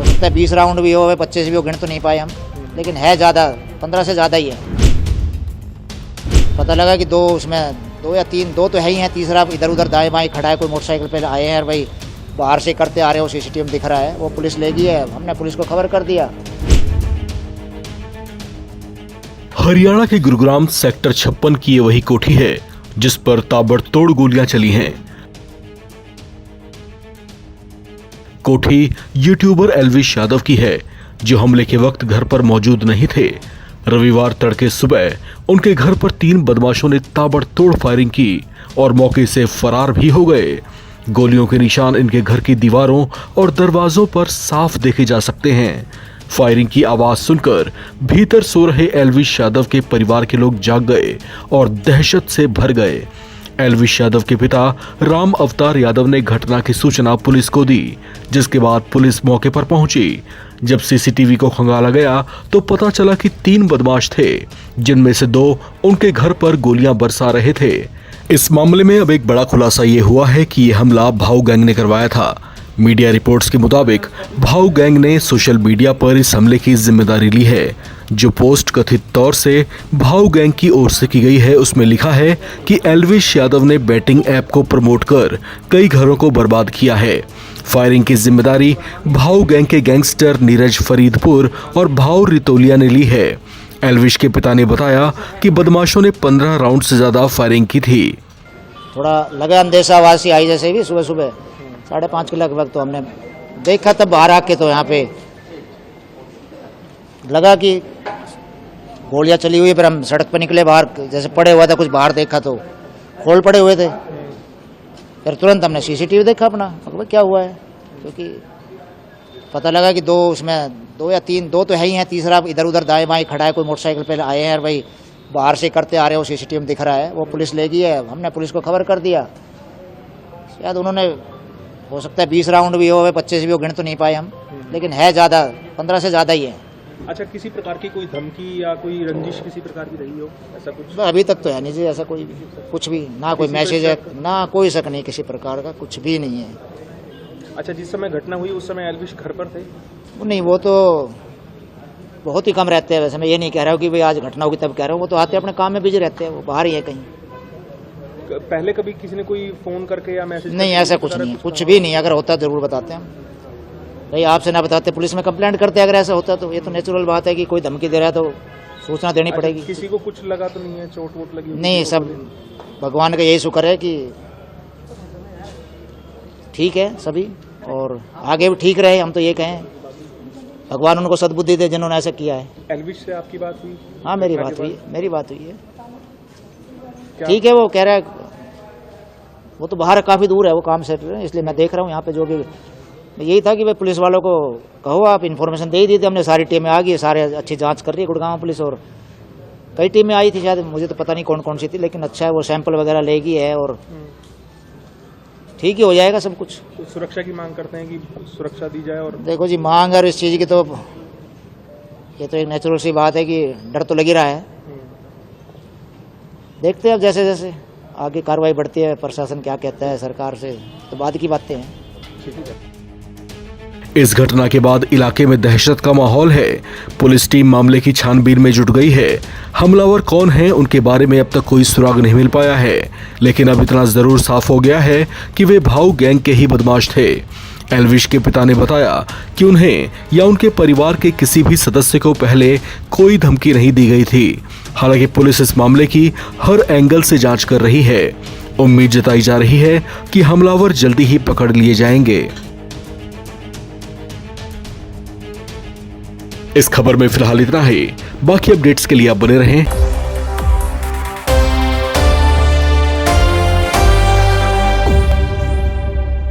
सकता है 20 राउंड भी हो, 25 भी हो, गिन तो नहीं पाए हम, लेकिन है ज़्यादा, 15 से ज़्यादा ही है। पता लगा कि दो या तीन, दो तो है ही हैं, तीसरा इधर उधर दाएं बाएं खड़ा है, कोई मोटरसाइकिल पे आए हैं और भाई बाहर से करते आ रहे हो, सीसीटीवी में दिख रहा है, वो पुलिस ले गई है, हमने पुलिस को खबर कर दिया। हरियाणा के गुरुग्राम सेक्टर 56 की ये वही कोठी है जिस पर ताबड़तोड़ गोलियां चली हैं। कोठी यूट्यूबर एल्विश यादव की है, जो हमले के वक्त घर पर मौजूद नहीं थे। रविवार तड़के सुबह उनके घर पर 3 बदमाशों ने ताबड़तोड़ फायरिंग की और मौके से फरार भी हो गए। गोलियों के निशान इनके घर की दीवारों और दरवाजों पर साफ देखे जा सकते हैं। फायरिंग की आवाज सुनकर भीतर सो रहे एल्विश यादव के परिवार के लोग जाग गए और दहशत से भर गए। एल्विश यादव के पिता राम अवतार यादव ने घटना की सूचना पुलिस को दी, जिसके बाद पुलिस मौके पर पहुंची। जब सीसीटीवी को खंगाला गया तो पता चला कि 3 बदमाश थे, जिनमें से 2 उनके घर पर गोलियां बरसा रहे थे। इस मामले में अब एक बड़ा खुलासा ये हुआ है कि ये हमला भाऊ गैंग ने करवाया था। मीडिया रिपोर्ट्स के मुताबिक भाऊ गैंग ने सोशल मीडिया पर इस हमले की जिम्मेदारी ली है। जो पोस्ट कथित तौर से भाऊ गैंग की ओर से की गई है, उसमें लिखा है कि एल्विश यादव ने बैटिंग ऐप को प्रमोट कर कई घरों को बर्बाद किया है। फायरिंग की जिम्मेदारी भाऊ गैंग के गैंगस्टर नीरज फरीदपुर और भाऊ रितोलिया ने ली है। एल्विश के पिता ने बताया कि बदमाशों ने 15 राउंड से ज्यादा फायरिंग की थी। थोड़ा लगा अंदेशा आवाज सी आई, जैसे भी सुबह सुबह 5:30 के लगभग, तो हमने देखा तब बाहर आके, तो यहाँ पे लगा कि गोलियां चली हुई है। फिर हम सड़क पर निकले बाहर, जैसे पड़े हुआ था कुछ बाहर, देखा तो खोल पड़े हुए थे। फिर तुरंत हमने सीसीटीवी देखा अपना, क्या हुआ है, क्योंकि पता लगा कि दो या तीन, दो तो है ही हैं, तीसरा इधर उधर दाएं बाएं खड़ा है, कोई मोटरसाइकिल पे आए हैं और भाई बाहर से करते आ रहे हो, सीसीटीवी में दिख रहा है, वो पुलिस ले गई है, हमने पुलिस को खबर कर दिया। शायद उन्होंने, हो सकता है 20 राउंड भी हो, 25 भी हो, गिन तो नहीं पाए हम, लेकिन है ज़्यादा, 15 से ज़्यादा ही है। अच्छा, किसी प्रकार की कोई धमकी या कोई रंजिश किसी प्रकार की रही हो, ऐसा कुछ? अभी तक तो है नहीं जी, ऐसा कोई भी, कुछ भी ना, कोई मैसेज है ना, कोई शक नहीं किसी प्रकार का, कुछ भी नहीं है। अच्छा, जिस समय घटना हुई उस समय एल्विश घर पर थे? नहीं, वो तो बहुत ही कम रहते हैं। वैसे मैं ये नहीं कह रहा हूँ कि भाई आज घटना होगी तब कह रहा हूँ, वो तो आते अपने काम में बिजी रहते हैं, वो बाहर ही है कहीं। पहले कभी किसी ने कोई फोन करके या मैसेज? नहीं, ऐसा कुछ नहीं है, कुछ भी नहीं। अगर होता जरूर बताते हम, भाई आपसे ना बताते पुलिस में कंप्लेंट करते अगर ऐसा होता तो। ये तो नेचुरल बात है कि कोई धमकी दे रहा है तो सूचना देनी पड़ेगी। किसी को कुछ लगा तो नहीं है, चोट वोट लगी? नहीं, सब भगवान का यही शुक्र है कि ठीक है सभी, और आगे भी ठीक रहे। हम तो ये कहें भगवान उनको सद्बुद्धि दे जिन्होंने ऐसा किया है। एल्विश से आपकी बात हुई? हाँ, मेरी बात हुई है। ठीक है, वो कह रहा है, वो तो बाहर काफ़ी दूर है, वो काम से, इसलिए मैं देख रहा हूँ यहाँ पे। जो भी यही था कि भाई पुलिस वालों को कहो, आप इन्फॉर्मेशन दे ही दी थी हमने, सारी टीमें आ गई, सारे अच्छी जांच कर रही है गुड़गांव पुलिस, और कई टीमें आई थी शायद, मुझे तो पता नहीं कौन कौन सी थी, लेकिन अच्छा है वो सैंपल वगैरह लेगी है और ठीक ही हो जाएगा सब कुछ। तो सुरक्षा की मांग करते हैं कि सुरक्षा दी जाए? और देखो जी, मांग और इस चीज़ की तो ये तो एक नेचुरल सी बात है कि डर तो लग ही रहा है। देखते हैं अब जैसे जैसे आगे कार्रवाई बढ़ती है, प्रशासन क्या कहता है, सरकार से तो बाद की बातें हैं। इस घटना के बाद इलाके में दहशत का माहौल है। पुलिस टीम मामले की छानबीन में जुट गई है। हमलावर कौन है उनके बारे में अब तक कोई सुराग नहीं मिल पाया है, लेकिन अब इतना जरूर साफ हो गया है कि वे भाऊ गैंग के ही बदमाश थे। एल्विश के पिता ने बताया कि उन्हें या उनके परिवार के किसी भी सदस्य को पहले कोई धमकी नहीं दी गई थी। हालांकि पुलिस इस मामले की हर एंगल से जांच कर रही है। उम्मीद जताई जा रही है कि हमलावर जल्दी ही पकड़ लिए जाएंगे। इस खबर में फिलहाल इतना ही। बाकी अपडेट्स के लिए आप बने रहें